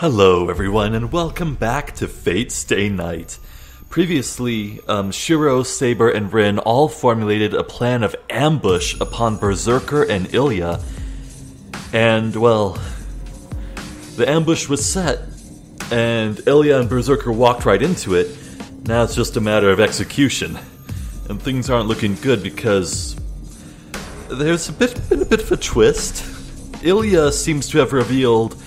Hello everyone and welcome back to Fate Stay Night. Previously, Shirou, Saber, and Rin all formulated a plan of ambush upon Berserker and Emiya. And, well, the ambush was set, and Emiya and Berserker walked right into it. Now it's just a matter of execution. And things aren't looking good because there's been a bit of a twist. Emiya seems to have revealed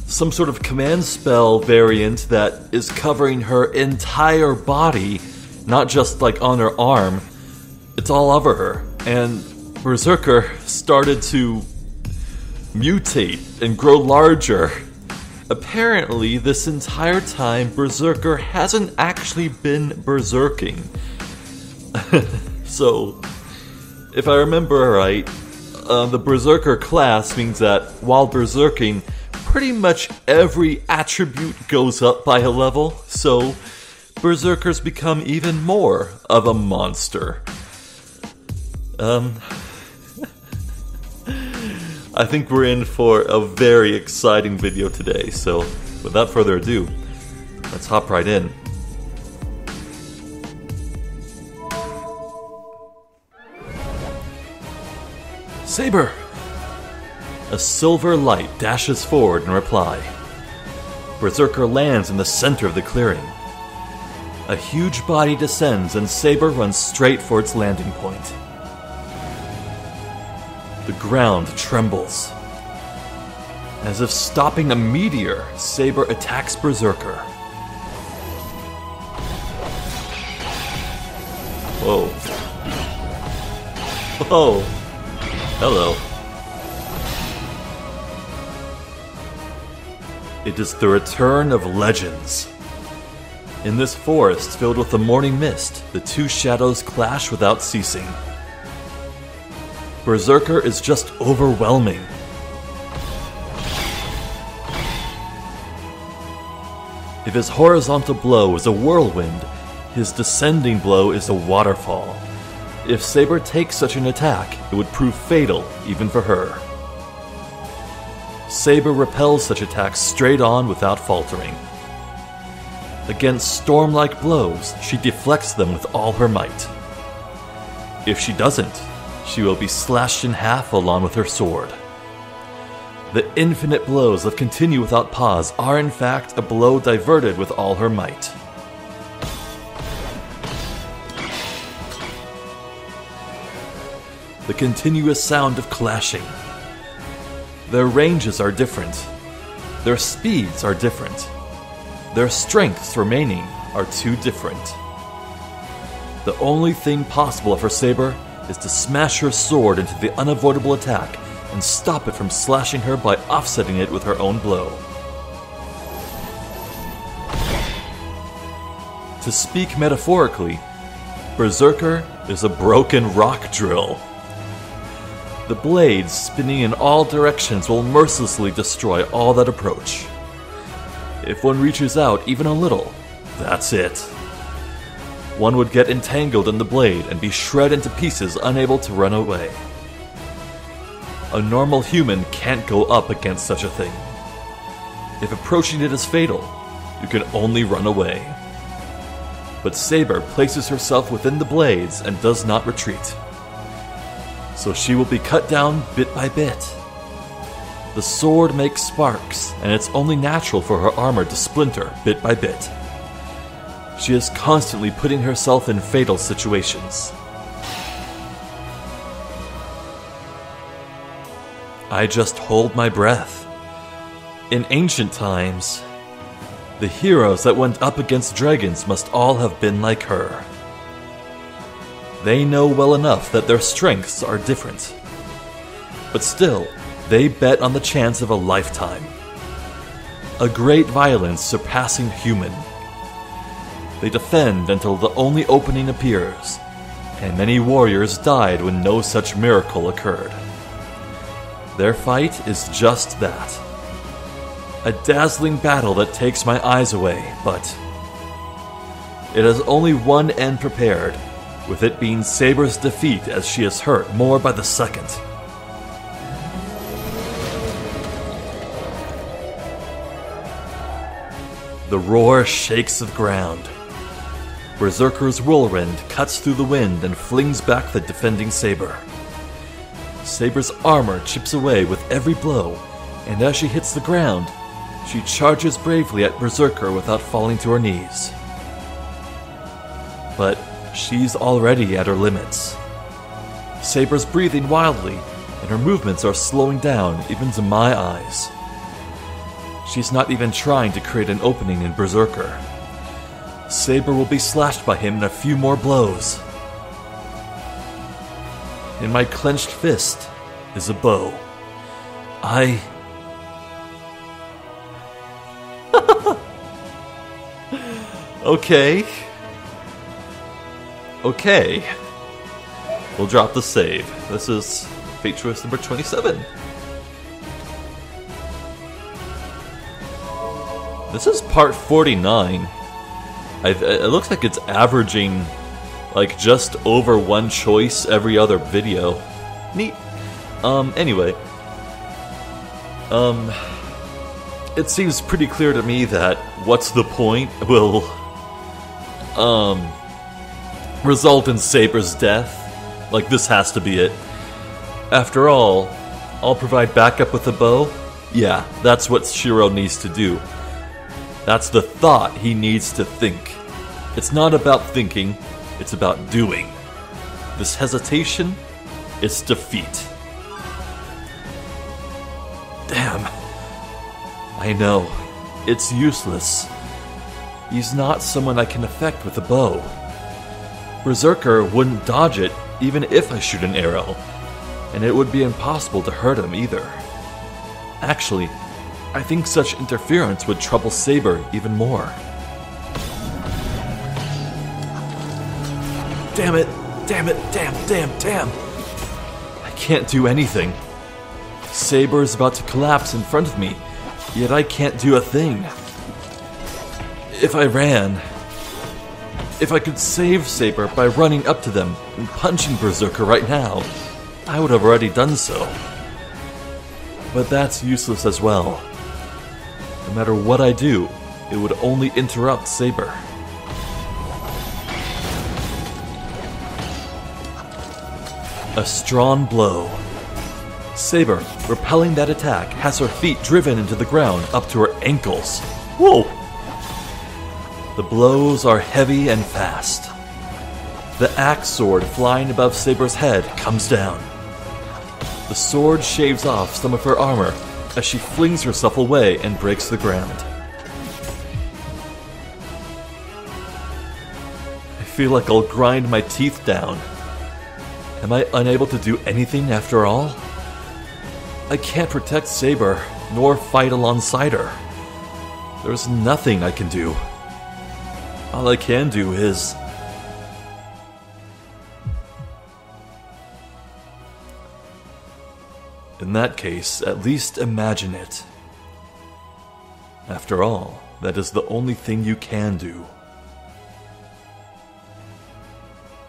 some sort of command spell variant that is covering her entire body, not just like on her arm. It's all over her. And Berserker started to mutate and grow larger. Apparently, this entire time, Berserker hasn't actually been berserking. So, if I remember right, the Berserker class means that while berserking, pretty much every attribute goes up by a level, so Berserkers become even more of a monster. I think we're in for a very exciting video today, so without further ado, let's hop right in. Saber! A silver light dashes forward in reply. Berserker lands in the center of the clearing. A huge body descends and Saber runs straight for its landing point. The ground trembles. As if stopping a meteor, Saber attacks Berserker. Whoa. Whoa. Hello. It is the return of legends. In this forest filled with the morning mist, the two shadows clash without ceasing. Berserker is just overwhelming. If his horizontal blow is a whirlwind, his descending blow is a waterfall. If Saber takes such an attack, it would prove fatal even for her. Saber repels such attacks straight on without faltering. Against storm-like blows, she deflects them with all her might. If she doesn't, she will be slashed in half along with her sword. The infinite blows that continue without pause are in fact a blow diverted with all her might. The continuous sound of clashing. Their ranges are different. Their speeds are different. Their strengths remaining are too different. The only thing possible for Saber is to smash her sword into the unavoidable attack and stop it from slashing her by offsetting it with her own blow. To speak metaphorically, Berserker is a broken rock drill. The blades, spinning in all directions, will mercilessly destroy all that approach. If one reaches out even a little, that's it. One would get entangled in the blade and be shred into pieces, unable to run away. A normal human can't go up against such a thing. If approaching it is fatal, you can only run away. But Saber places herself within the blades and does not retreat. So she will be cut down bit by bit. The sword makes sparks, and it's only natural for her armor to splinter bit by bit. She is constantly putting herself in fatal situations. I just hold my breath. In ancient times, the heroes that went up against dragons must all have been like her. They know well enough that their strengths are different. But still, they bet on the chance of a lifetime. A great violence surpassing human. They defend until the only opening appears, and many warriors died when no such miracle occurred. Their fight is just that. A dazzling battle that takes my eyes away, but it has only one end prepared, with it being Saber's defeat as she is hurt more by the second. The roar shakes the ground. Berserker's whirlwind cuts through the wind and flings back the defending Saber. Saber's armor chips away with every blow, and as she hits the ground, she charges bravely at Berserker without falling to her knees. But she's already at her limits. Saber's breathing wildly, and her movements are slowing down even to my eyes. She's not even trying to create an opening in Berserker. Saber will be slashed by him in a few more blows. In my clenched fist is a bow. Okay. We'll drop the save. This is Fate Choice number 27. This is part 49. It looks like it's averaging like just over one choice every other video. Neat. Anyway. It seems pretty clear to me that what's the point will result in Saber's death. Like, this has to be it. After all, I'll provide backup with a bow? Yeah, that's what Shirou needs to do. That's the thought he needs to think. It's not about thinking, it's about doing. This hesitation, it's defeat. Damn. I know. It's useless. He's not someone I can affect with a bow. Berserker wouldn't dodge it even if I shoot an arrow, and it would be impossible to hurt him either. Actually, I think such interference would trouble Saber even more. Damn it! Damn it! Damn! I can't do anything. Saber is about to collapse in front of me, yet I can't do a thing. If I could save Saber by running up to them and punching Berserker right now, I would have already done so. But that's useless as well. No matter what I do, it would only interrupt Saber. A strong blow. Saber, repelling that attack, has her feet driven into the ground up to her ankles. Whoa! The blows are heavy and fast. The axe sword flying above Saber's head comes down. The sword shaves off some of her armor as she flings herself away and breaks the ground. I feel like I'll grind my teeth down. Am I unable to do anything after all? I can't protect Saber, nor fight alongside her. There's nothing I can do. All I can do is... In that case, at least imagine it. After all, that is the only thing you can do.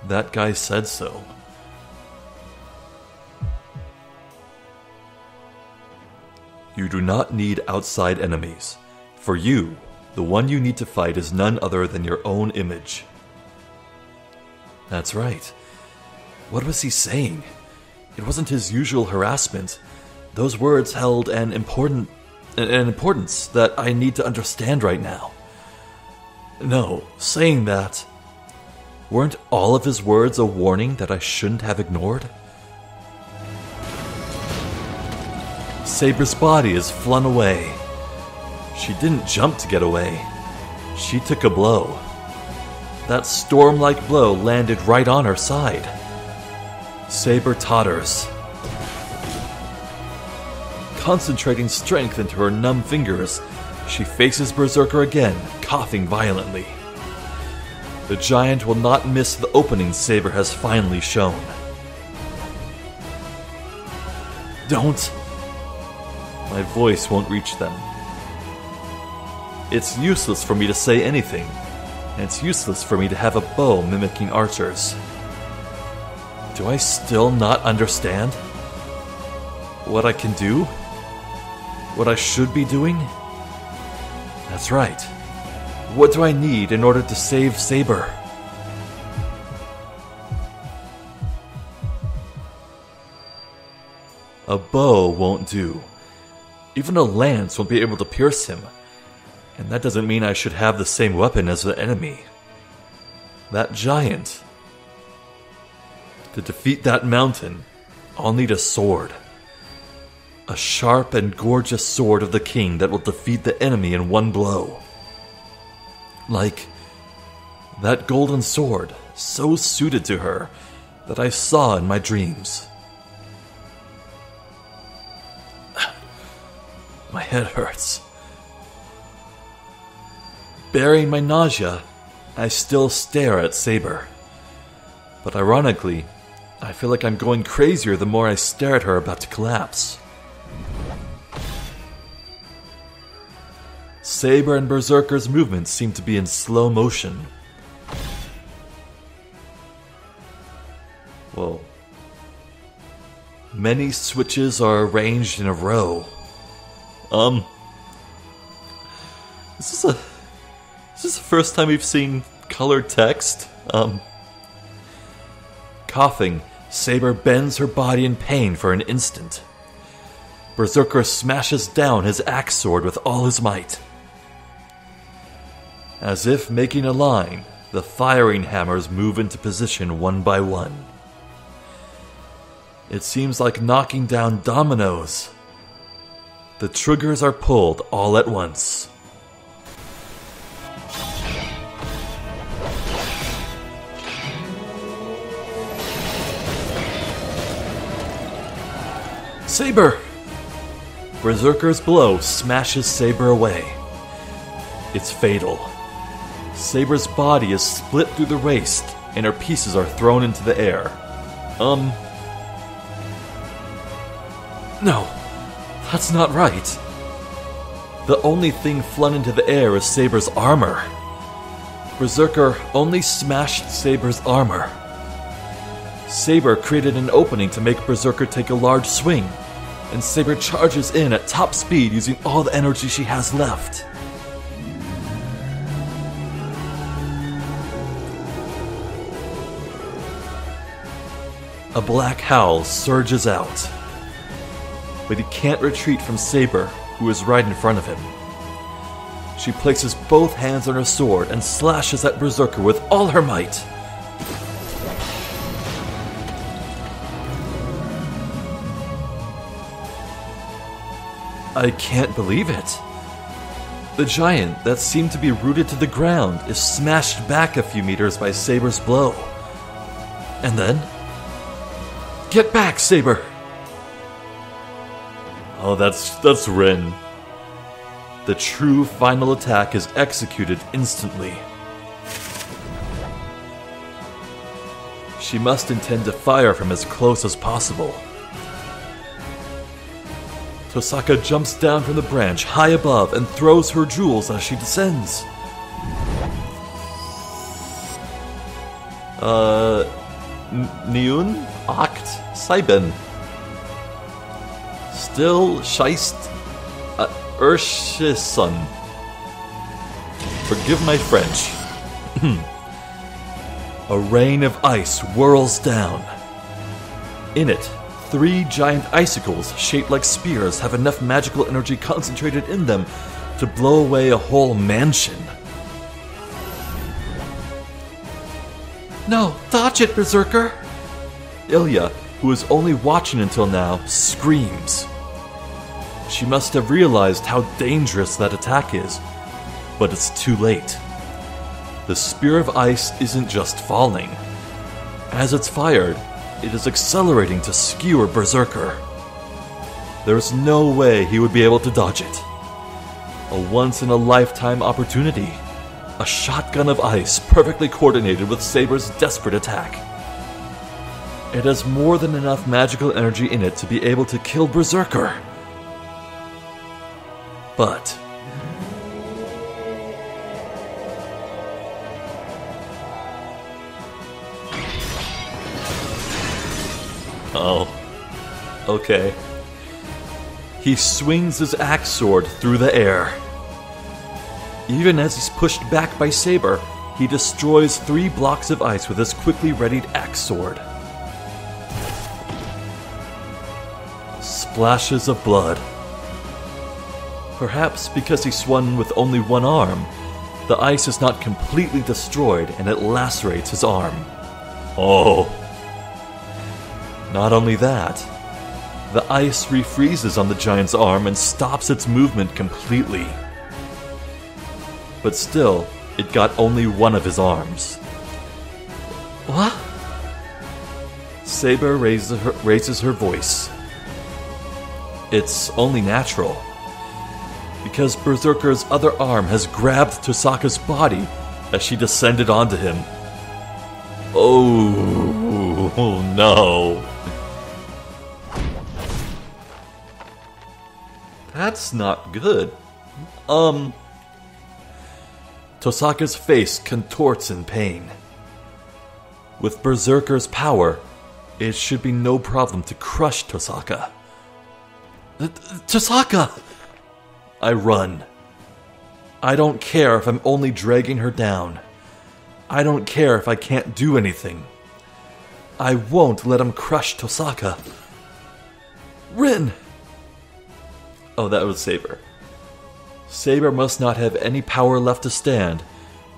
That guy said so. You do not need outside enemies. For you, the one you need to fight is none other than your own image. That's right. What was he saying? It wasn't his usual harassment. Those words held an importance that I need to understand right now. No, saying that... Weren't all of his words a warning that I shouldn't have ignored? Saber's body is flung away. She didn't jump to get away. She took a blow. That storm-like blow landed right on her side. Saber totters. Concentrating strength into her numb fingers, she faces Berserker again, coughing violently. The giant will not miss the opening Saber has finally shown. Don't... My voice won't reach them. It's useless for me to say anything, and it's useless for me to have a bow mimicking archers. Do I still not understand? What I can do? What I should be doing? That's right. What do I need in order to save Saber? A bow won't do. Even a lance won't be able to pierce him. And that doesn't mean I should have the same weapon as the enemy. That giant. To defeat that mountain, I'll need a sword. A sharp and gorgeous sword of the king that will defeat the enemy in one blow. Like that golden sword, so suited to her, that I saw in my dreams. My head hurts. Bearing my nausea, I still stare at Saber. But ironically, I feel like I'm going crazier the more I stare at her about to collapse. Saber and Berserker's movements seem to be in slow motion. Whoa. Many switches are arranged in a row. Is this the first time we've seen colored text? Coughing, Saber bends her body in pain for an instant. Berserker smashes down his axe sword with all his might. As if making a line, the firing hammers move into position one by one. It seems like knocking down dominoes. The triggers are pulled all at once. Saber! Berserker's blow smashes Saber away. It's fatal. Saber's body is split through the waist, and her pieces are thrown into the air. No, that's not right. The only thing flung into the air is Saber's armor. Berserker only smashed Saber's armor. Saber created an opening to make Berserker take a large swing, and Saber charges in at top speed using all the energy she has left. A black howl surges out, but he can't retreat from Saber, who is right in front of him. She places both hands on her sword and slashes at Berserker with all her might. I can't believe it. The giant that seemed to be rooted to the ground is smashed back a few meters by Saber's blow. And then... Get back, Saber! Oh, that's Rin. The true final attack is executed instantly. She must intend to fire from as close as possible. Tosaka jumps down from the branch high above and throws her jewels as she descends. Niun? Akt? Saiben? Still Scheist? Urshison. Forgive my French. A rain of ice whirls down. In it, 3 giant icicles shaped like spears have enough magical energy concentrated in them to blow away a whole mansion. No, dodge it, Berserker! Ilya, who was only watching until now, screams. She must have realized how dangerous that attack is, but it's too late. The spear of ice isn't just falling. As it's fired, it is accelerating to skewer Berserker. There's no way he would be able to dodge it. A once-in-a-lifetime opportunity. A shotgun of ice perfectly coordinated with Saber's desperate attack. It has more than enough magical energy in it to be able to kill Berserker. But... oh. Okay. He swings his axe sword through the air. Even as he's pushed back by Saber, he destroys 3 blocks of ice with his quickly readied axe sword. Splashes of blood. Perhaps because he swung with only one arm, the ice is not completely destroyed and it lacerates his arm. Oh. Not only that, the ice refreezes on the giant's arm and stops its movement completely. But still, it got only one of his arms. What? Saber raises her voice. It's only natural. Because Berserker's other arm has grabbed Tosaka's body as she descended onto him. Oh no. That's not good. Tosaka's face contorts in pain. With Berserker's power, it should be no problem to crush Tosaka. Tosaka! I run. I don't care if I'm only dragging her down. I don't care if I can't do anything. I won't let him crush Tosaka. Rin! Oh, that was Saber. Saber must not have any power left to stand,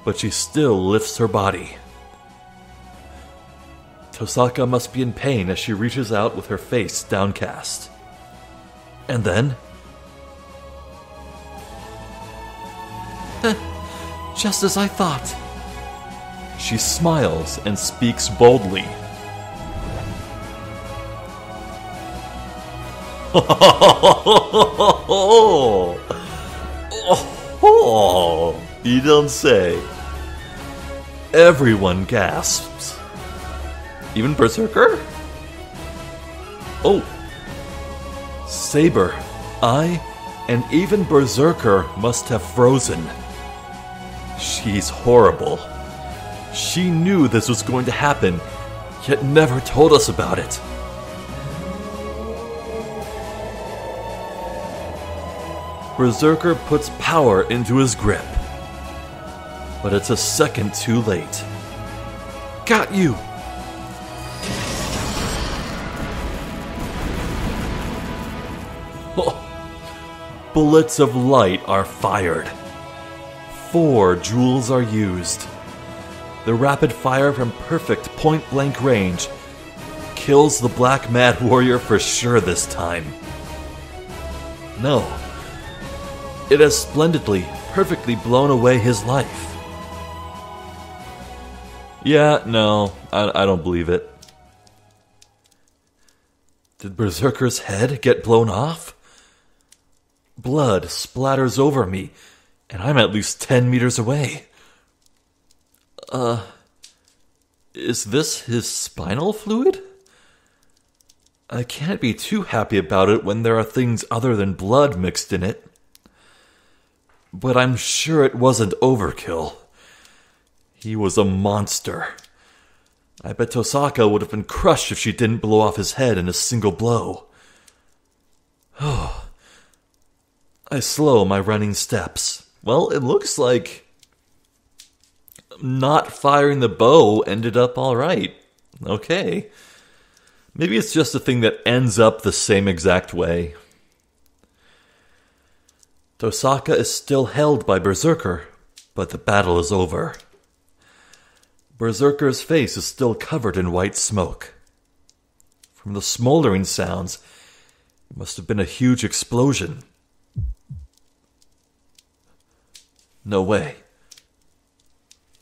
but she still lifts her body. Tosaka must be in pain as she reaches out with her face downcast. And then... just as I thought. She smiles and speaks boldly. Oh, you don't say. Everyone gasps. Even Berserker? Oh. Saber, I, and even Berserker must have frozen. She's horrible. She knew this was going to happen, yet never told us about it. Berserker puts power into his grip, but it's a second too late. Got you! Oh. Bullets of light are fired. 4 jewels are used. The rapid fire from perfect point-blank range kills the Black Mad Warrior for sure this time. No. It has splendidly, perfectly blown away his life. Yeah, no, I don't believe it. Did Berserker's head get blown off? Blood splatters over me, and I'm at least 10 meters away. Is this his spinal fluid? I can't be too happy about it when there are things other than blood mixed in it. But I'm sure it wasn't overkill. He was a monster. I bet Tosaka would have been crushed if she didn't blow off his head in a single blow. Oh. I slow my running steps. Well, it looks like not firing the bow ended up alright. Okay. Maybe it's just a thing that ends up the same exact way. Tosaka is still held by Berserker, but the battle is over. Berserker's face is still covered in white smoke. From the smoldering sounds, it must have been a huge explosion. No way.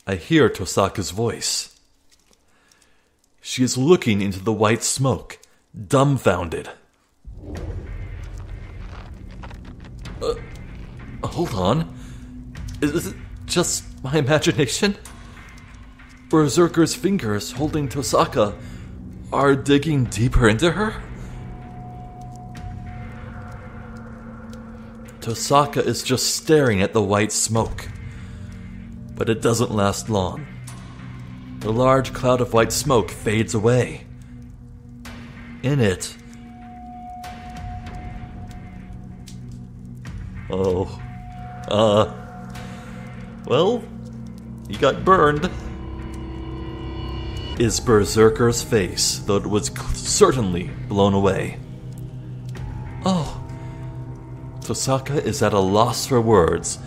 I hear Tosaka's voice. She is looking into the white smoke, dumbfounded. Hold on. Is it just my imagination? Berserker's fingers holding Tosaka are digging deeper into her? Tosaka is just staring at the white smoke. But it doesn't last long. The large cloud of white smoke fades away. In it... Well, he got burned. Is Berserker's face, though it was certainly blown away. Oh. Tosaka is at a loss for words,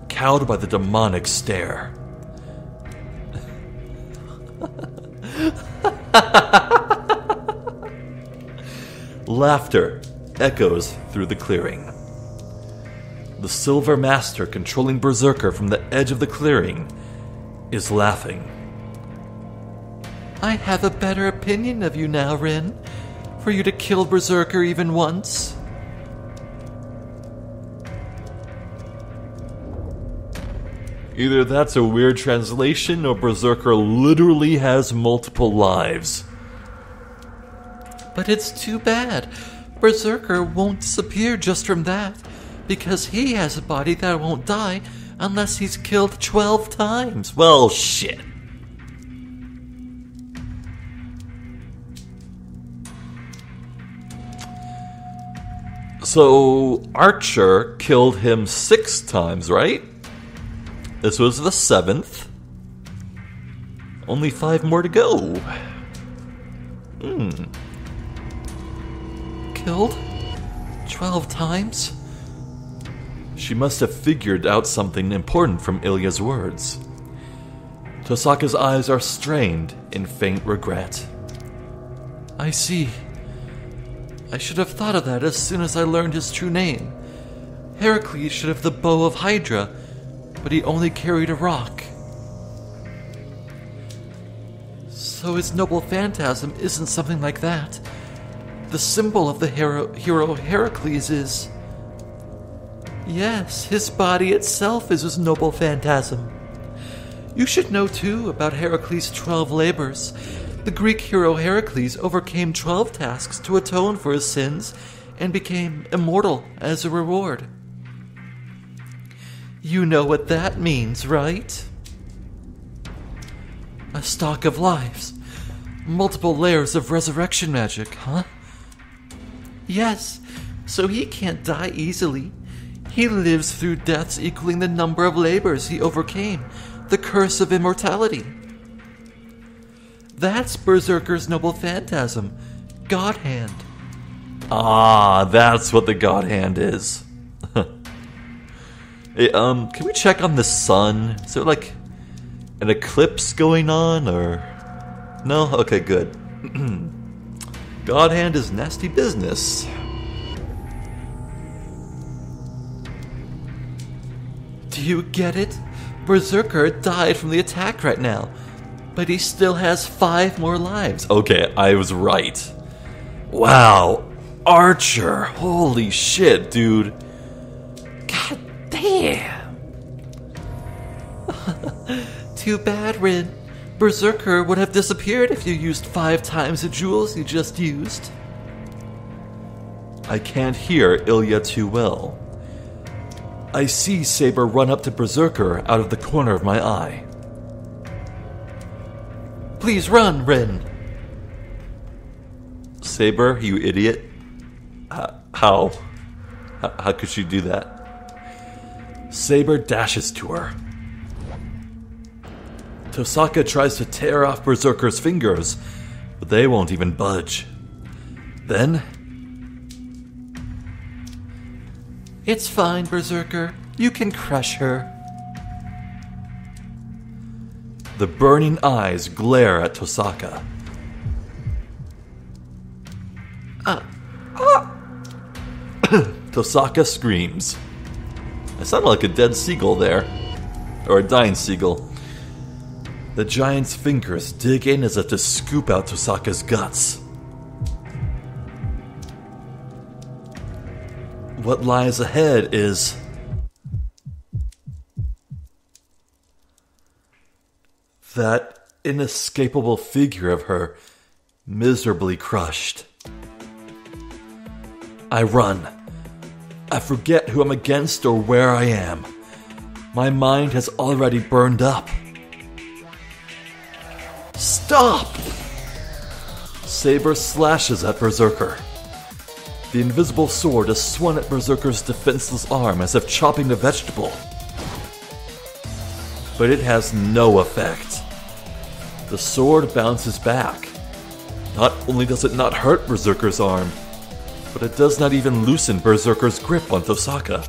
cowed by the demonic stare. Laughter echoes through the clearing. The Silver Master controlling Berserker from the edge of the clearing is laughing. I have a better opinion of you now, Rin. For you to kill Berserker even once. Either that's a weird translation or Berserker literally has multiple lives. But it's too bad. Berserker won't disappear just from that, because he has a body that won't die unless he's killed 12 times. Well, shit. So, Archer killed him 6 times, right? This was the 7th. Only 5 more to go. Killed 12 times? She must have figured out something important from Ilya's words. Tosaka's eyes are strained in faint regret. I see. I should have thought of that as soon as I learned his true name. Heracles should have the bow of Hydra, but he only carried a rock. So his noble phantasm isn't something like that. The symbol of the hero Heracles is... Yes, his body itself is his noble phantasm. You should know too about Heracles' 12 labors. The Greek hero Heracles overcame 12 tasks to atone for his sins and became immortal as a reward. You know what that means, right? A stock of lives. Multiple layers of resurrection magic, huh? Yes, so he can't die easily. He lives through deaths equaling the number of labors he overcame, the curse of immortality. That's Berserker's noble phantasm, God Hand. Ah, that's what the God Hand is. Hey, can we check on the sun? Is there like an eclipse going on, or... No? Okay, good. God Hand is nasty business. Do you get it? Berserker died from the attack right now, but he still has 5 more lives. Okay, I was right. Wow, Archer. Holy shit, dude. God damn. Too bad, Rin. Berserker would have disappeared if you used 5 times the jewels you just used. I can't hear Ilya too well. I see Saber run up to Berserker out of the corner of my eye. Please run, Rin. Saber, you idiot. How? How could she do that? Saber dashes to her. Tosaka tries to tear off Berserker's fingers, but they won't even budge. Then... It's fine, Berserker. You can crush her. The burning eyes glare at Tosaka. Tosaka screams. I sounded like a dead seagull there. Or a dying seagull. The giant's fingers dig in as if to scoop out Tosaka's guts. What lies ahead is... that inescapable figure of her, miserably crushed. I run. I forget who I'm against or where I am. My mind has already burned up. Stop! Saber slashes at Berserker. The invisible sword is swung at Berserker's defenseless arm as if chopping a vegetable. but it has no effect. The sword bounces back. Not only does it not hurt Berserker's arm, but it does not even loosen Berserker's grip on Tosaka.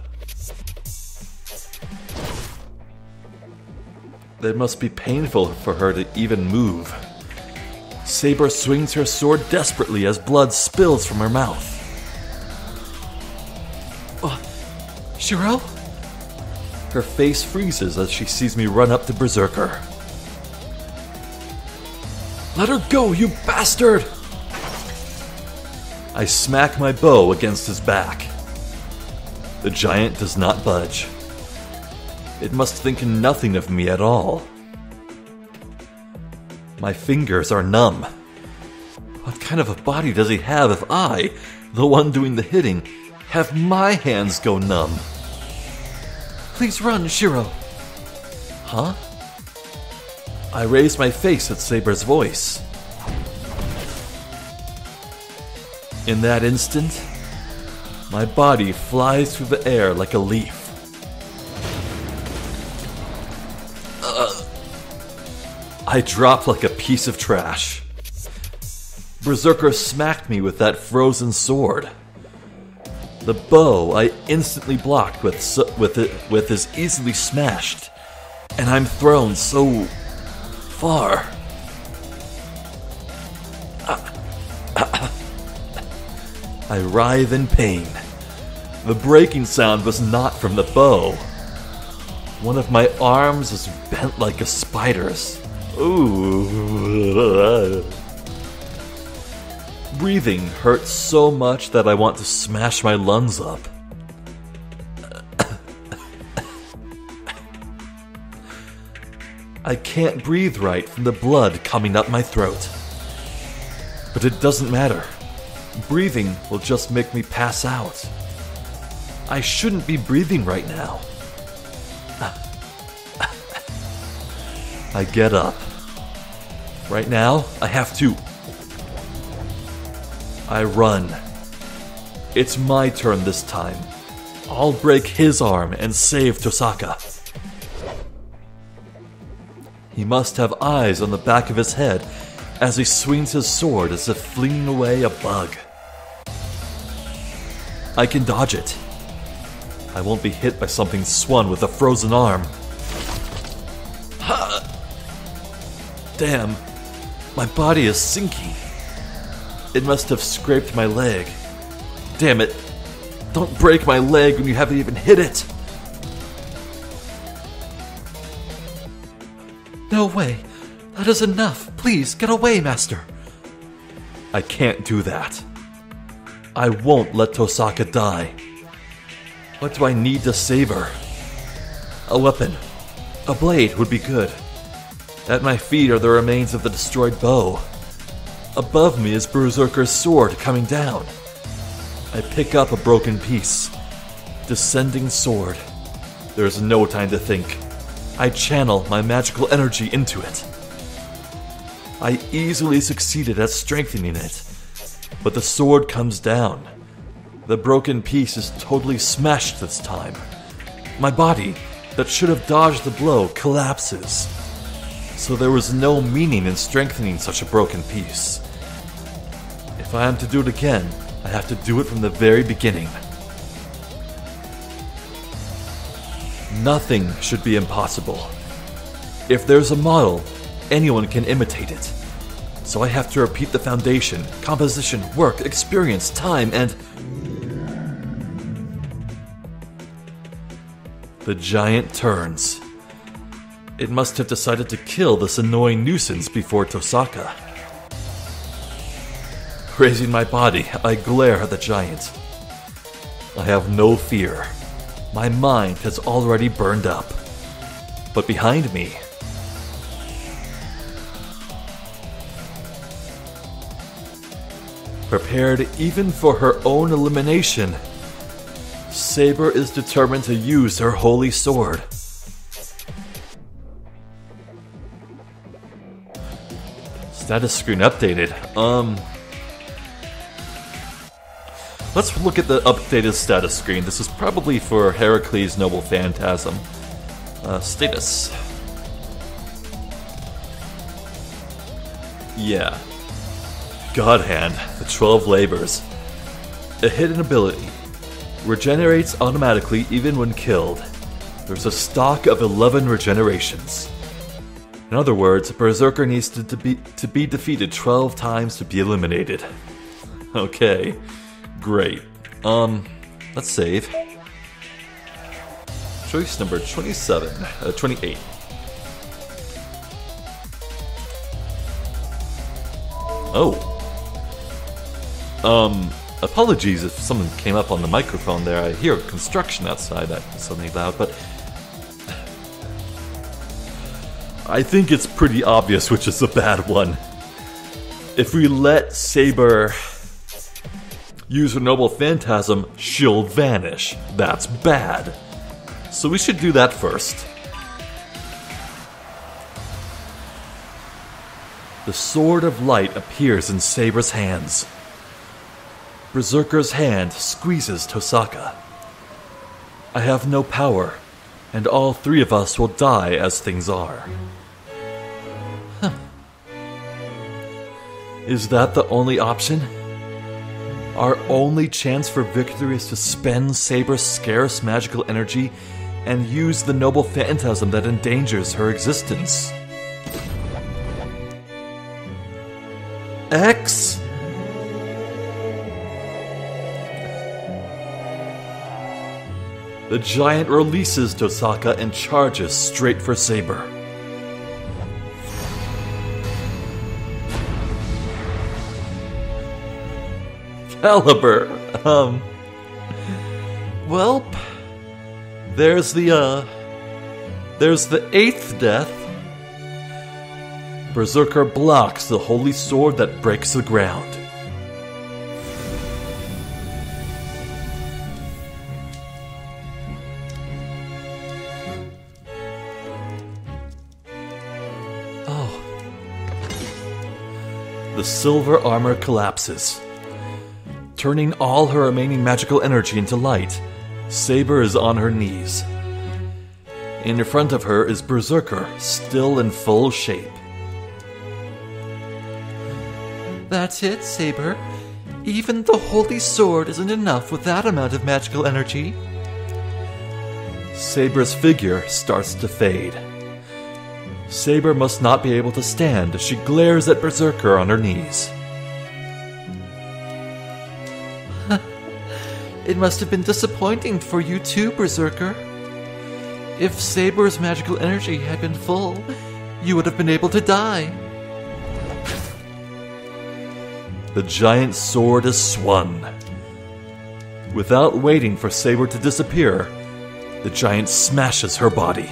It must be painful for her to even move. Saber swings her sword desperately as blood spills from her mouth. Shirou? Her face freezes as she sees me run up to Berserker. Let her go, you bastard! I smack my bow against his back. The giant does not budge. It must think nothing of me at all. My fingers are numb. What kind of a body does he have if I, the one doing the hitting, have my hands go numb? Please run, Shirou. Huh? I raise my face at Saber's voice. In that instant, my body flies through the air like a leaf. I drop like a piece of trash. Berserker smacked me with that frozen sword. The bow I instantly blocked with is easily smashed, and I'm thrown so far. I writhe in pain. The breaking sound was not from the bow. One of my arms is bent like a spider's. Ooh. Breathing hurts so much that I want to smash my lungs up. I can't breathe right from the blood coming up my throat. But it doesn't matter. Breathing will just make me pass out. I shouldn't be breathing right now. I get up. Right now, I have to. I run. It's my turn this time. I'll break his arm and save Tosaka. He must have eyes on the back of his head as he swings his sword as if flinging away a bug. I can dodge it. I won't be hit by something swung with a frozen arm. Ha! Damn, my body is sinking. It must have scraped my leg. Damn it, don't break my leg when you haven't even hit it. No way, that is enough. Please, get away, Master. I can't do that. I won't let Tosaka die. What do I need to save her? A weapon. A blade would be good. At my feet are the remains of the destroyed bow. Above me is Berserker's sword coming down. I pick up a broken piece. Descending sword. There is no time to think. I channel my magical energy into it. I easily succeeded at strengthening it, but the sword comes down. The broken piece is totally smashed this time. My body, that should have dodged the blow, collapses. So there was no meaning in strengthening such a broken piece. If I am to do it again, I have to do it from the very beginning. Nothing should be impossible. If there's a model, anyone can imitate it. So I have to repeat the foundation, composition, work, experience, time, and... The giant turns. It must have decided to kill this annoying nuisance before Tosaka. Raising my body, I glare at the giant. I have no fear. My mind has already burned up. But behind me... Prepared even for her own elimination, Saber is determined to use her holy sword. Status screen updated. Let's look at the updated status screen. This is probably for Heracles' Noble Phantasm. Status. Yeah. God Hand, the 12 Labors. A hidden ability. Regenerates automatically even when killed. There's a stock of 11 regenerations. In other words, Berserker needs to be defeated 12 times to be eliminated. Okay, great. Let's save. Choice number 28. Oh. Apologies if someone came up on the microphone there. I hear construction outside, that's something loud, but I think it's pretty obvious which is the bad one. If we let Saber use her Noble Phantasm, she'll vanish. That's bad. So we should do that first. The Sword of Light appears in Saber's hands. Berserker's hand squeezes Tosaka. I have no power, and all three of us will die as things are. Huh. Is that the only option? Our only chance for victory is to spend Saber's scarce magical energy and use the Noble Phantasm that endangers her existence. X? The giant releases Tosaka and charges straight for Saber. Caliber, well, there's the 8th death. Berserker blocks the holy sword that breaks the ground. Oh. The silver armor collapses. Turning all her remaining magical energy into light, Saber is on her knees. In front of her is Berserker, still in full shape. That's it, Saber. Even the Holy Sword isn't enough with that amount of magical energy. Saber's figure starts to fade. Saber must not be able to stand as she glares at Berserker on her knees. It must have been disappointing for you too, Berserker. If Saber's magical energy had been full, you would have been able to die. The giant sword is swung. Without waiting for Saber to disappear, the giant smashes her body.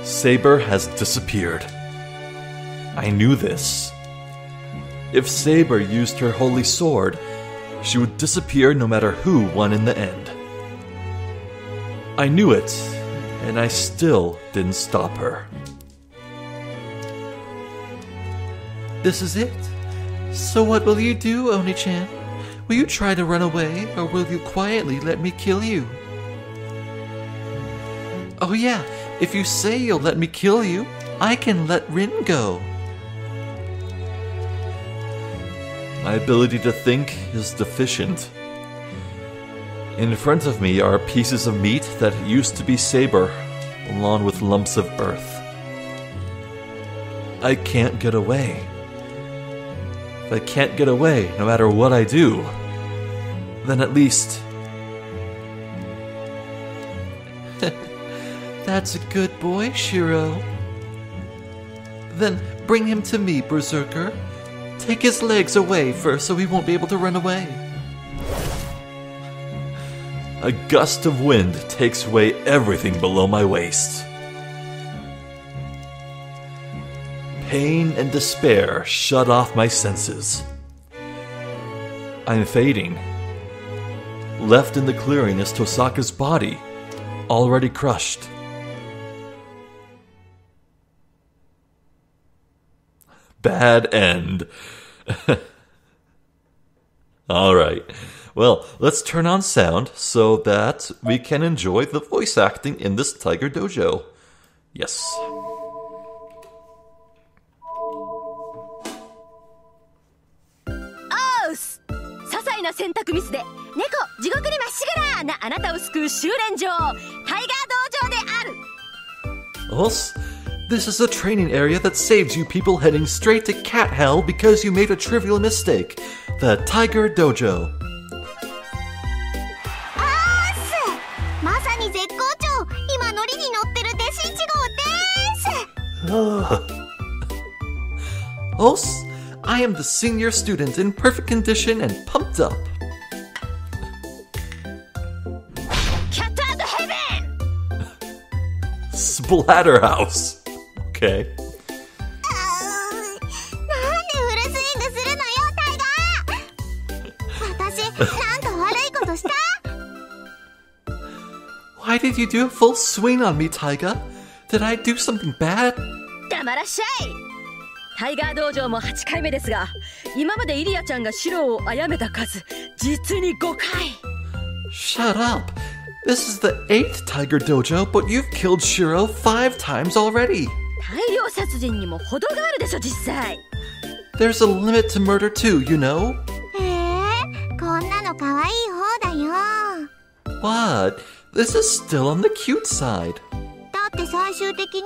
Saber has disappeared. I knew this. If Saber used her holy sword, she would disappear no matter who won in the end. I knew it, and I still didn't stop her. This is it. So what will you do, Oni-chan? Will you try to run away, or will you quietly let me kill you? Oh yeah, if you say you'll let me kill you, I can let Rin go. My ability to think is deficient. In front of me are pieces of meat that used to be Saber, along with lumps of earth. I can't get away. If I can't get away, no matter what I do, then at least... That's a good boy, Shirou. Then bring him to me, Berserker. Take his legs away first so he won't be able to run away. A gust of wind takes away everything below my waist. Pain and despair shut off my senses. I'm fading. Left in the clearing is Tosaka's body, already crushed. Bad end. Alright. Well, let's turn on sound so that we can enjoy the voice acting in this Tiger Dojo. Yes. Oh, 些細な選択ミスで猫地獄にまっしぐらなあなたを救う修練場タイガー道場である。Os, this is a training area that saves you people heading straight to cat hell because you made a trivial mistake. The Tiger Dojo. まさに絶好調。今ノリに乗ってる弟子1号です。Os, I am the senior student in perfect condition and pumped up. Cat out of heaven! Splatterhouse. Okay. なんでフルスイングするのよ、タイガー。私、なんか悪いことした？ Why did you do a full swing on me, Taiga? Did I do something bad? 黙らっしゃい。タイガー道場も8回目ですが、今までイリアちゃんがシロを殺めた数、実に5回。Shut up. This is the 8th Tiger Dojo, but you've killed Shirou 5 times already. 大量殺人にも程があるでしょ、実際。There's a limit to murder too, you know? こんなの可愛い方だよ。What? This is still on the cute side. だって最終的に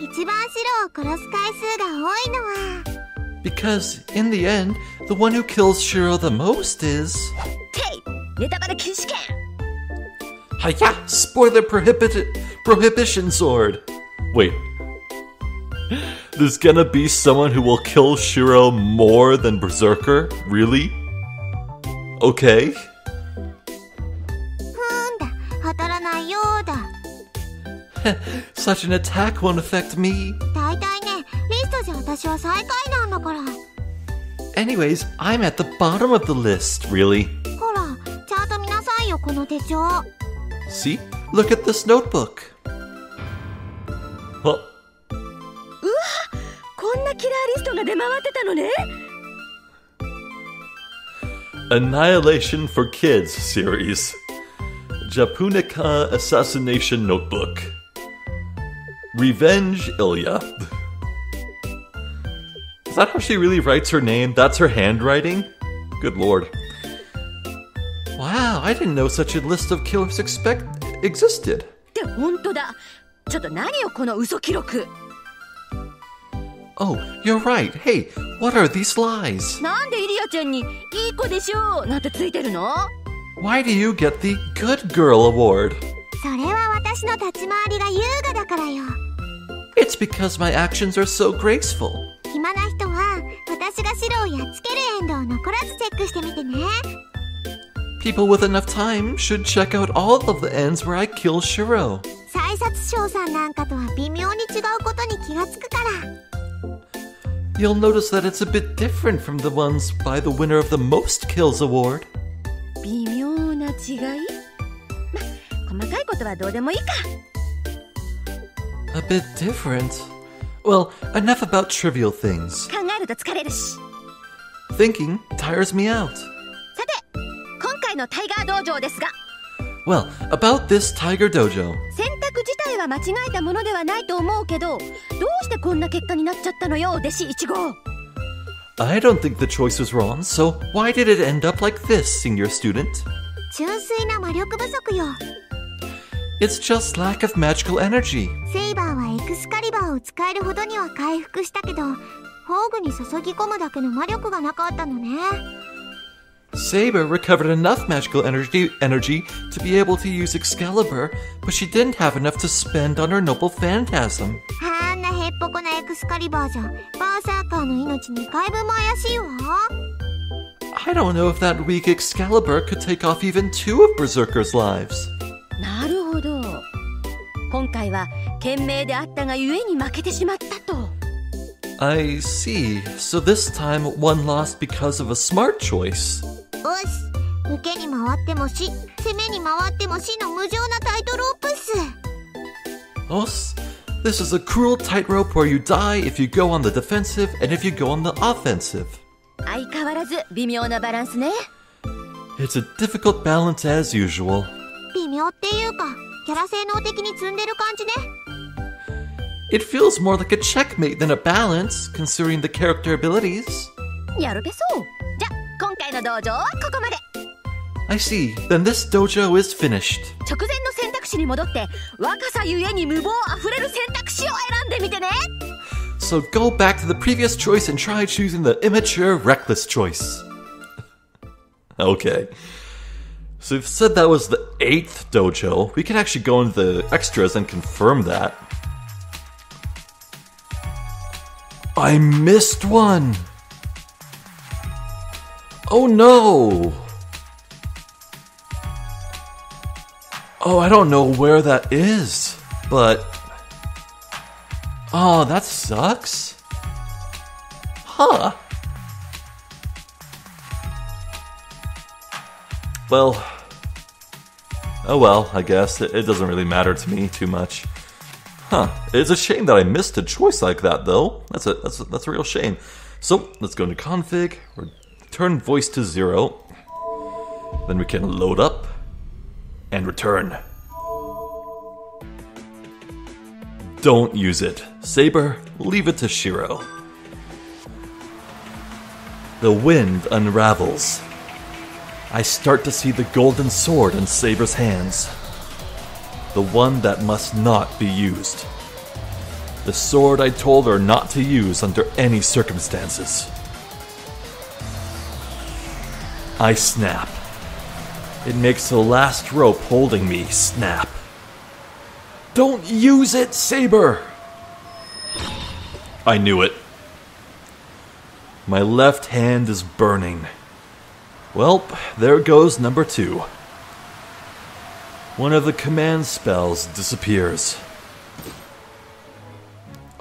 一番白を殺す回数が多いのは。Because, in the end, the one who kills Shirou the most is... テイ、ネタバレ禁止権。Hiya! Spoiler prohibition sword! Wait. There's gonna be someone who will kill Shirou more than Berserker? Really? Okay. 当たらないようだ。Such an attack won't affect me. だいたいね、リストじゃ私は最下位なんだから。Anyways, I'm at the bottom of the list, really. ほら、ちゃんと見なさいよ、この手帳。See? Look at this notebook. Well, こんなキラーリストが出回ってたのね。Annihilation for Kids series. Japonica Assassination Notebook. Revenge Ilya. Is that how she really writes her name? That's her handwriting? Good lord. Wow, I didn't know such a list of killers existed. って本当だ。ちょっと何よこの嘘記録。Oh, you're right. Hey, what are these lies? なんでイリアちゃんにいい子でしょうなんてついてるの？ Why do you get the Good Girl Award? それは私の立ち回りが優雅だからよ。It's because my actions are so graceful. 暇な人は私が白をやっつけるエンドを残らずチェックしてみてね。People with enough time should check out all of the ends where I kill Shirou. 再殺賞さんなんかとは微妙に違うことに気がつくから。You'll notice that it's a bit different from the ones by the winner of the Most Kills Award. 微妙な違い？ま、細かいことはどうでもいいか。A bit different? Well, enough about trivial things. 考えると疲れるし。Thinking tires me out. さて、今回のタイガー道場ですが。Well, about this Tiger Dojo. 選択自体は間違えたものではないと思うけど、どうしてこんな結果になっちゃったのよ、弟子1号。I don't think the choice was wrong, so why did it end up like this, senior student? 純粋な魔力不足よ。It's just lack of magical energy. セイバーはエクスカリバーを使えるほどには回復したけど、宝具に注ぎ込むだけの魔力がなかったのね。Saber recovered enough magical energy to be able to use Excalibur, but she didn't have enough to spend on her noble phantasm. あんなへっぽこなエクスカリバーじゃ、バーサーカーの命2回分も怪しいわ。I don't know if that weak Excalibur could take off even 2 of Berserker's lives. なるほど。今回は賢明であったがゆえに負けてしまったと。I see. So this time one lost because of a smart choice. おし、受けに回ってもし、攻めに回ってもしの無情なタイトロープっす。Os, this is a cruel tightrope where you die if you go on the defensive and if you go on the offensive. 相変わらず微妙なバランスね。It's a difficult balance as usual. 微妙っていうか、キャラ性能的に積んでる感じね。It feels more like a checkmate than a balance, considering the character abilities. やるべそう。じゃ、今回の道場はここまで。I see. Then this dojo is finished. 直前の選択肢に戻って、若さゆえに無謀あふれる選択肢を選んでみてね。So go back to the previous choice and try choosing the immature, reckless choice. Okay. So you've said that was the 8th dojo. We can actually go into the extras and confirm that. I missed one! Oh no! Oh, I don't know where that is, but... Oh, that sucks. Huh. Well... Oh well, I guess. It doesn't really matter to me too much. Huh. It's a shame that I missed a choice like that, though. That's a real shame. So, let's go into config, return voice to 0. Then we can load up and return. Don't use it. Saber, leave it to Shirou. The wind unravels. I start to see the golden sword in Saber's hands. The one that must not be used. The sword I told her not to use under any circumstances. I snap. It makes the last rope holding me snap. Don't use it, Saber! I knew it. My left hand is burning. Well, there goes number 2. One of the command spells disappears.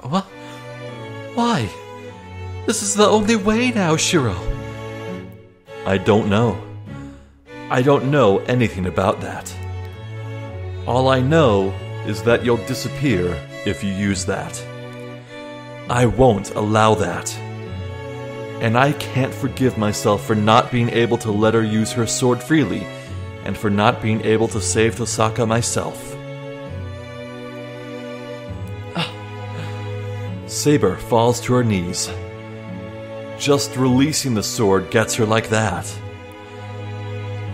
What? Why? This is the only way now, Shirou. I don't know. I don't know anything about that. All I know is that you'll disappear if you use that. I won't allow that. And I can't forgive myself for not being able to let her use her sword freely, and for not being able to save Tosaka myself. Saber falls to her knees. Just releasing the sword gets her like that.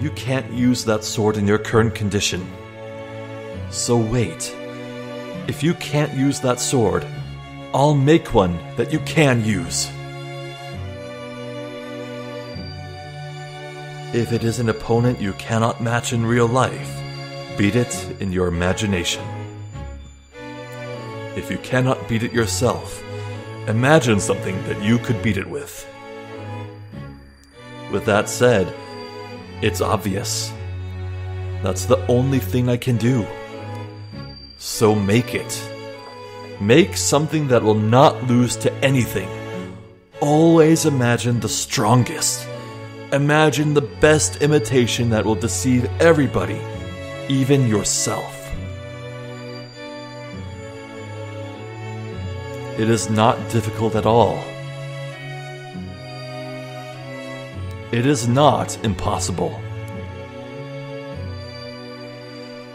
You can't use that sword in your current condition. So wait. If you can't use that sword, I'll make one that you can use. If it is an opponent you cannot match in real life, beat it in your imagination. If you cannot beat it yourself, imagine something that you could beat it with. With that said, it's obvious. That's the only thing I can do. So make it. Make something that will not lose to anything. Always imagine the strongest. Imagine the best imitation that will deceive everybody, even yourself. It is not difficult at all. It is not impossible.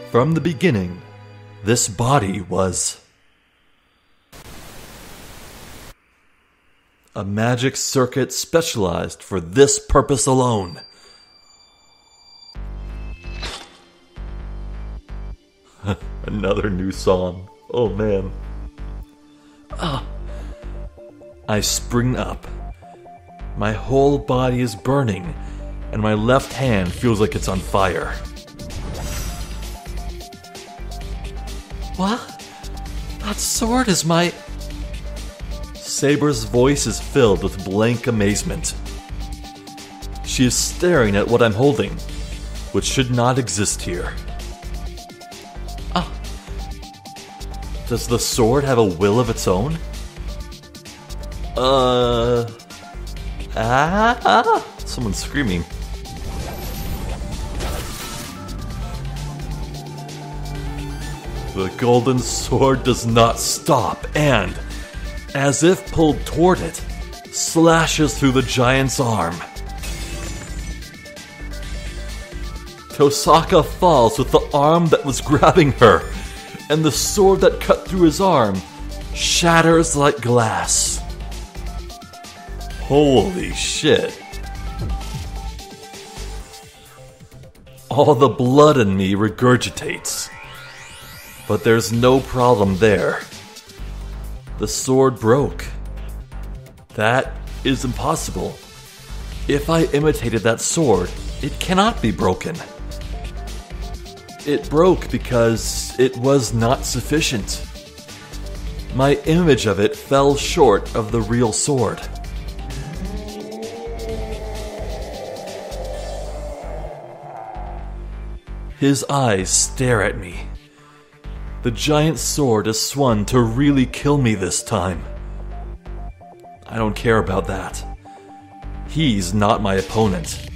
From the beginning, this body was a magic circuit specialized for this purpose alone. Another new song. Oh man. I spring up. My whole body is burning, and my left hand feels like it's on fire. What? That sword is my... Saber's voice is filled with blank amazement. She is staring at what I'm holding, which should not exist here. Does the sword have a will of its own? Someone's screaming. The golden sword does not stop and, as if pulled toward it, slashes through the giant's arm. Tosaka falls with the arm that was grabbing her, and the sword that cut through his arm shatters like glass. Holy shit. All the blood in me regurgitates. But there's no problem there. The sword broke. That is impossible. If I imitated that sword, it cannot be broken. It broke because it was not sufficient. My image of it fell short of the real sword. His eyes stare at me. The giant sword is swung to really kill me this time. I don't care about that. He's not my opponent.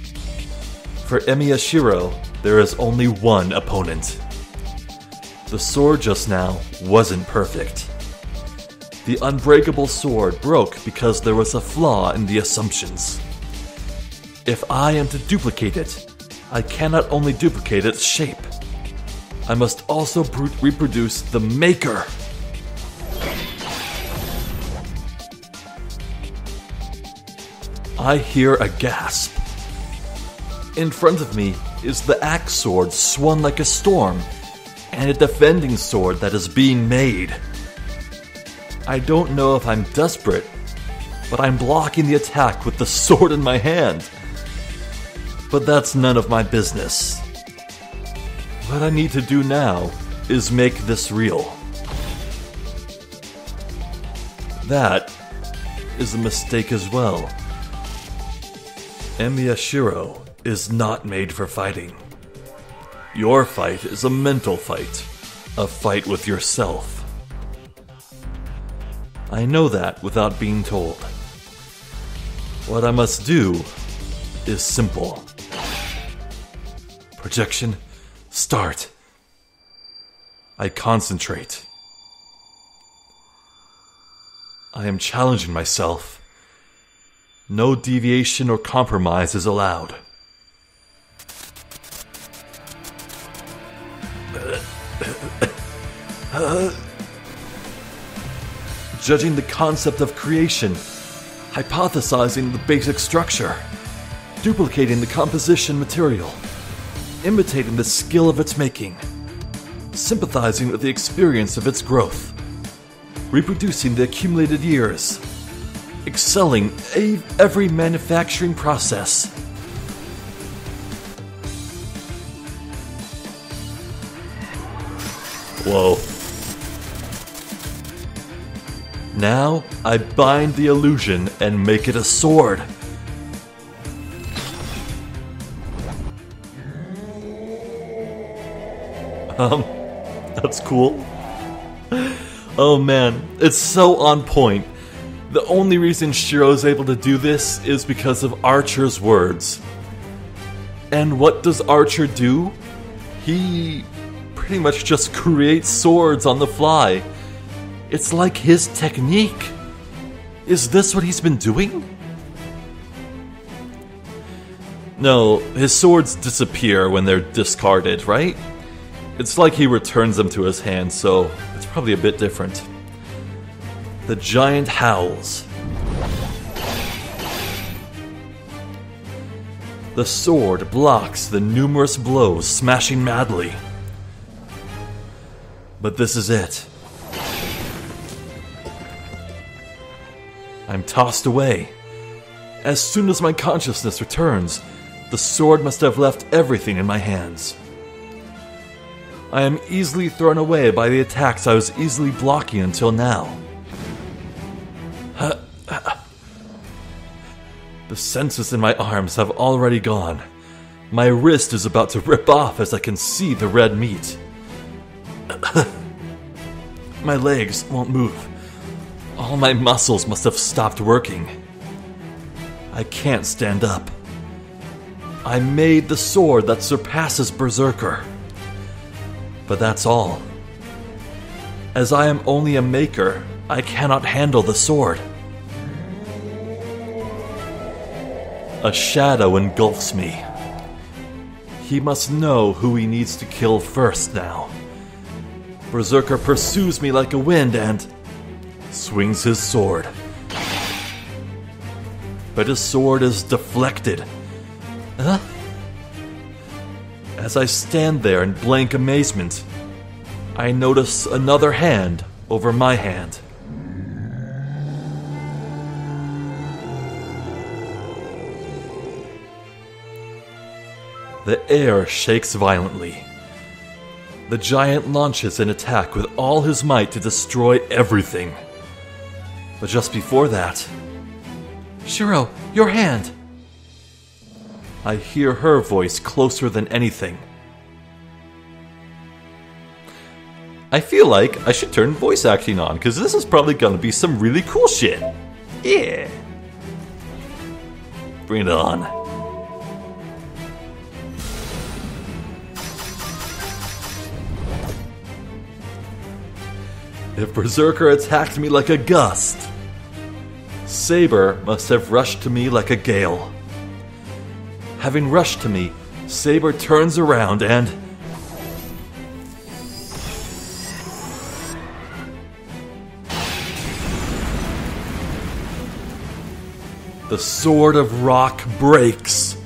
For Emiya Shirou, there is only one opponent. The sword just now wasn't perfect. The unbreakable sword broke because there was a flaw in the assumptions. If I am to duplicate it, I cannot only duplicate its shape. I must also reproduce the maker. I hear a gasp. In front of me is the axe sword swung like a storm, and a defending sword that is being made. I don't know if I'm desperate, but I'm blocking the attack with the sword in my hand. But that's none of my business. What I need to do now is make this real. That is a mistake as well. Emiya Shirou is not made for fighting. Your fight is a mental fight, a fight with yourself. I know that without being told. What I must do is simple. Projection, start. I concentrate. I am challenging myself. No deviation or compromise is allowed. Judging the concept of creation, hypothesizing the basic structure, duplicating the composition material, imitating the skill of its making, sympathizing with the experience of its growth, reproducing the accumulated years, excelling every manufacturing process. Whoa. Now I bind the illusion and make it a sword. That's cool. Oh man, it's so on point. The only reason Shirou's able to do this is because of Archer's words. And what does Archer do? He pretty much just creates swords on the fly. It's like his technique. Is this what he's been doing? No, his swords disappear when they're discarded, right? It's like he returns them to his hand, so it's probably a bit different. The giant howls. The sword blocks the numerous blows smashing madly. But this is it. I'm tossed away. As soon as my consciousness returns, the sword must have left everything in my hands. I am easily thrown away by the attacks I was easily blocking until now. The senses in my arms have already gone. My wrist is about to rip off as I can see the red meat. My legs won't move. All my muscles must have stopped working. I can't stand up. I made the sword that surpasses Berserker. But that's all. As I am only a maker, I cannot handle the sword. A shadow engulfs me. He must know who he needs to kill first now. Berserker pursues me like a wind and... swings his sword. But his sword is deflected. Huh? As I stand there in blank amazement, I notice another hand over my hand. The air shakes violently. The giant launches an attack with all his might to destroy everything. But just before that... Shirou, your hand! I hear her voice closer than anything. I feel like I should turn voice acting on, because this is probably gonna be some really cool shit. Yeah. Bring it on. If Berserker attacked me like a gust, Saber must have rushed to me like a gale. Having rushed to me, Saber turns around and... the Sword of Rock breaks.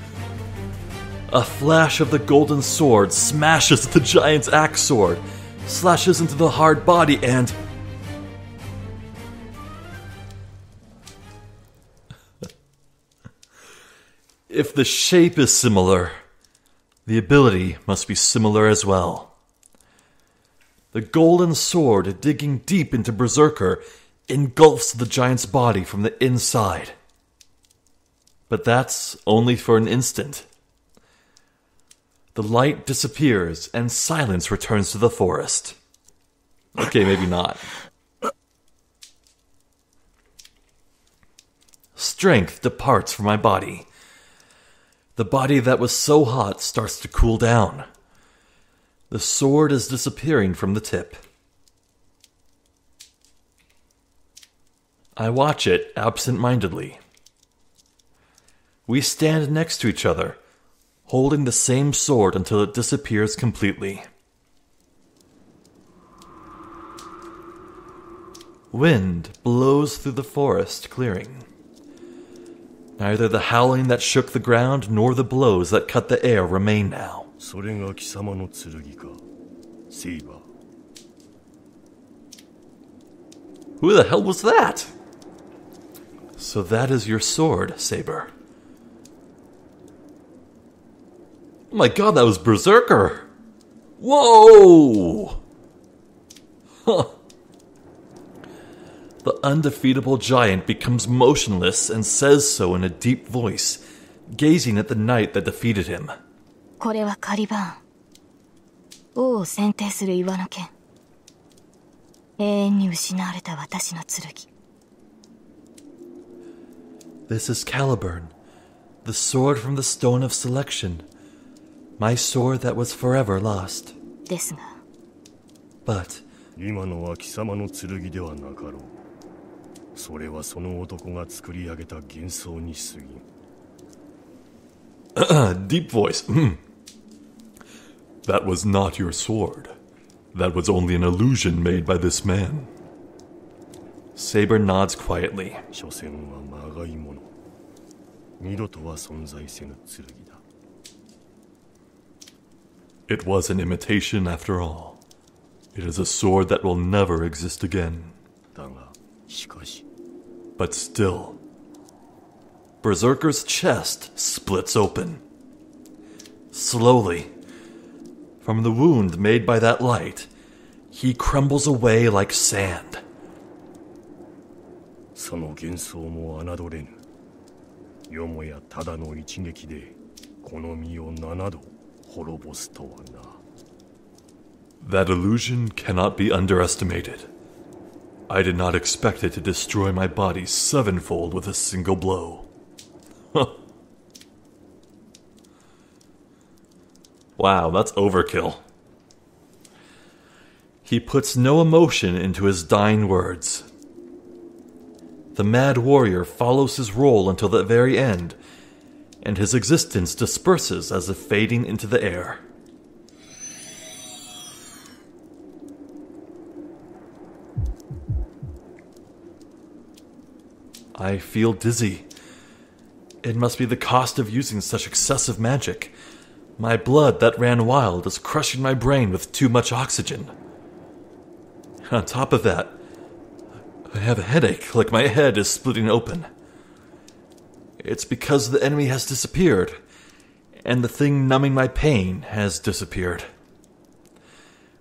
A flash of the golden sword smashes the giant's axe sword, slashes into the hard body, and... if the shape is similar, the ability must be similar as well. The golden sword, digging deep into Berserker, engulfs the giant's body from the inside. But that's only for an instant. The light disappears and silence returns to the forest. Okay, maybe not. Strength departs from my body. The body that was so hot starts to cool down. The sword is disappearing from the tip. I watch it absent-mindedly. We stand next to each other, holding the same sword until it disappears completely. Wind blows through the forest clearing. Neither the howling that shook the ground nor the blows that cut the air remain now. Who the hell was that? So that is your sword, Saber. Oh my god, that was Berserker! Whoa! Huh. The undefeatable giant becomes motionless and says so in a deep voice, gazing at the knight that defeated him. This is Caliburn, the sword from the Stone of Selection, my sword that was forever lost. But deep voice. That was not your sword. That was only an illusion made by this man. Saber nods quietly. It was an imitation after all. It is a sword that will never exist again. But still, Berserker's chest splits open. Slowly, from the wound made by that light, he crumbles away like sand. That illusion cannot be underestimated. I did not expect it to destroy my body sevenfold with a single blow. Wow, that's overkill. He puts no emotion into his dying words. The mad warrior follows his role until the very end, and his existence disperses as if fading into the air. I feel dizzy. It must be the cost of using such excessive magic. My blood that ran wild is crushing my brain with too much oxygen. On top of that, I have a headache, like my head is splitting open. It's because the enemy has disappeared, and the thing numbing my pain has disappeared.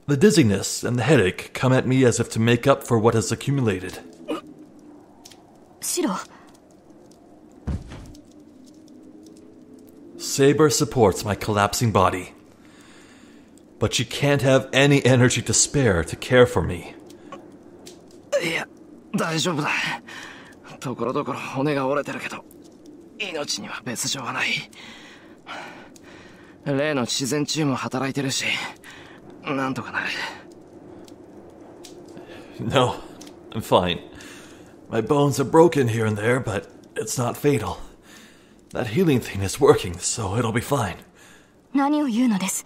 The dizziness and the headache come at me as if to make up for what has accumulated. Shiro. Saber supports my collapsing body, but she can't have any energy to spare to care for me. いや、大丈夫だ。ところどころ骨が折れてるけど、命には別状はない。例の自然治癒も働いてるし、なんとかなる。No, I'm fine. My bones are broken here and there, but it's not fatal. That healing thing is working, so it'll be fine. 何を言うのです。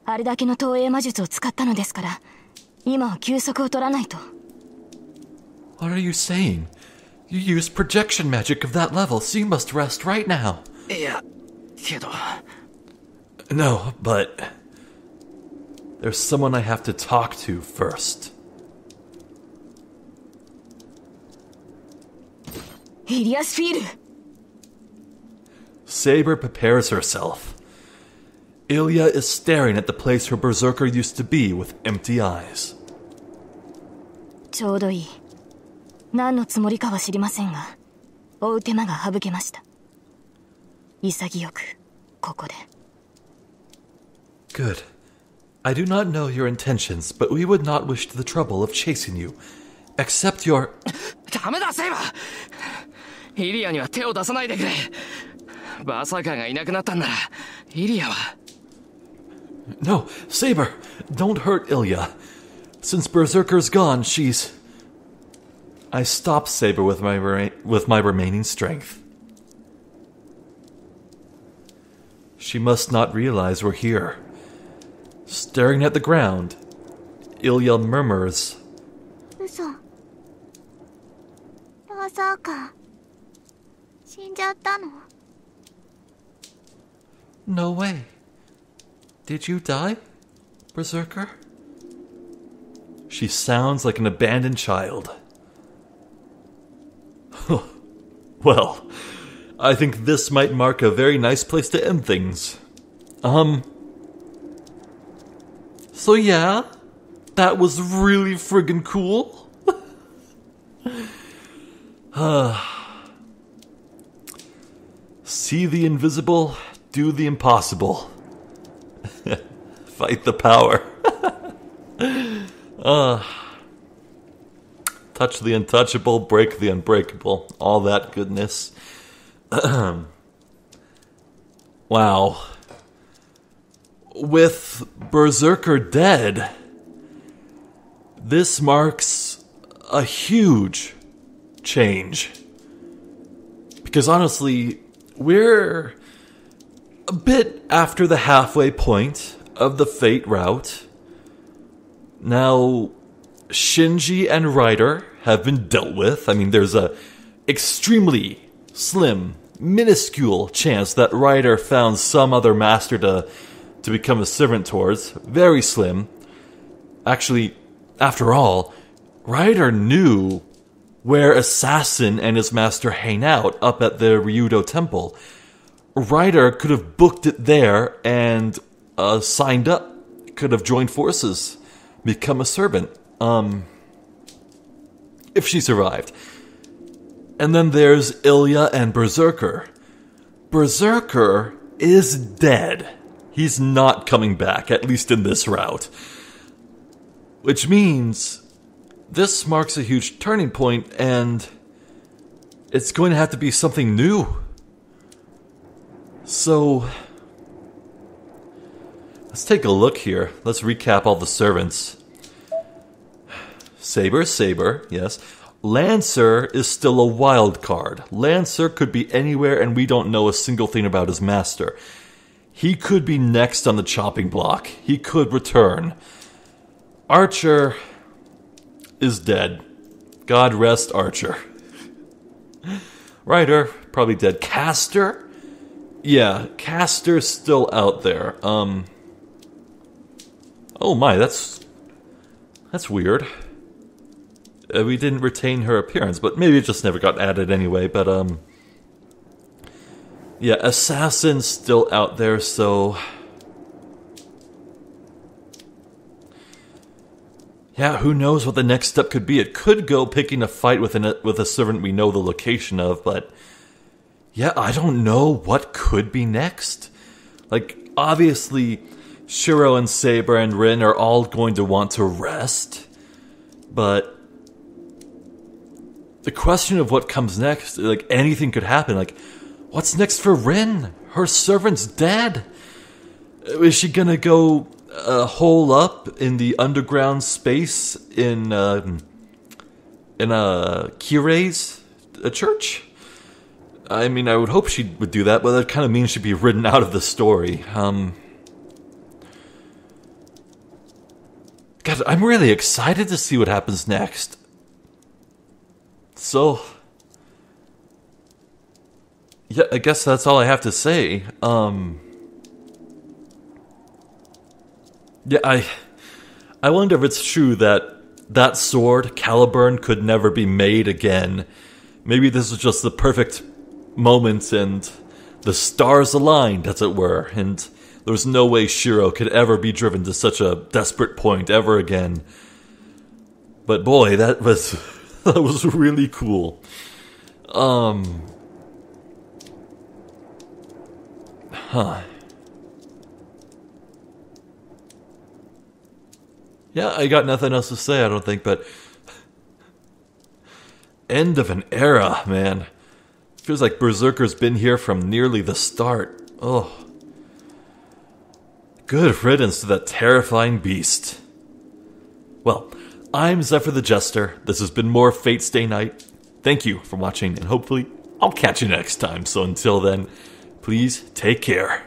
あれだけの投影魔術を使ったのですから、今は休息を取らないと。What are you saying? You used projection magic of that level, so you must rest right now. いや、けど。No, but there's someone I have to talk to first. イリアスフィール。Saber prepares herself. Ilya is staring at the place her berserker used to be with empty eyes. ちょうどいい。何のつもりかは知りませんが、追う手間が省けました。潔く、ここで。Good. I do not know your intentions, but we would not wish the trouble of chasing you. Except your... ダメだ、セイバー！イリアには手を出さないでくれ。バーサーカーがいなくなったんなら、イリアは。No, Saber! Don't hurt Ilya. Since Berserker's gone, she's... I stop Saber with my remaining strength. She must not realize we're here. Staring at the ground, Ilya murmurs, 嘘。バーサーカー、死んじゃったの？ No way. Did you die, Berserker? She sounds like an abandoned child. Well, I think this might mark a very nice place to end things. So yeah, that was really friggin' cool. See the invisible, do the impossible. Fight the power. Touch the untouchable, break the unbreakable. All that goodness. Wow. With Berserker dead, this marks a huge change. Because honestly, we're a bit after the halfway point of the Fate route. Now, Shinji and Ryder have been dealt with. I mean, there's a extremely slim, minuscule chance that Ryder found some other master to become a servant towards. Very slim. Actually, after all, Ryder knew where Assassin and his master hang out up at the Ryudo Temple. Ryder could have booked it there and signed up. Could have joined forces. Become a servant. If she survived. And then there's Ilya and Berserker. Berserker is dead. He's not coming back, at least in this route. Which means this marks a huge turning point, and it's going to have to be something new. So, let's take a look here. Let's recap all the servants. Saber, yes. Lancer is still a wild card. Lancer could be anywhere and we don't know a single thing about his master. He could be next on the chopping block. He could return. Archer is dead. God rest Archer. Ryder, probably dead. Castor? Yeah, Castor's still out there. Oh my, that's weird. We didn't retain her appearance, but maybe it just never got added anyway, but yeah, Assassin's still out there, so yeah, who knows what the next step could be. It could go picking a fight with a servant we know the location of, but yeah, I don't know what could be next. Like, obviously, Shirou and Saber and Rin are all going to want to rest, but the question of what comes next, like, anything could happen. Like, what's next for Rin? Her servant's dead. Is she gonna go hole up in the underground space in Kirei's church? I mean, I would hope she would do that, but that kind of means she'd be written out of the story. God, I'm really excited to see what happens next. So, yeah, I guess that's all I have to say. Yeah, I wonder if it's true that sword, Caliburn, could never be made again. Maybe this was just the perfect moment and the stars aligned, as it were, and there was no way Shirou could ever be driven to such a desperate point ever again. But boy, that was that was really cool. Yeah, I got nothing else to say, I don't think, but end of an era, man. Feels like Berserker's been here from nearly the start. Oh. Good riddance to that terrifying beast. Well, I'm Zephyr the Jester. This has been more Fate Stay Night. Thank you for watching, and hopefully I'll catch you next time. So until then, please take care.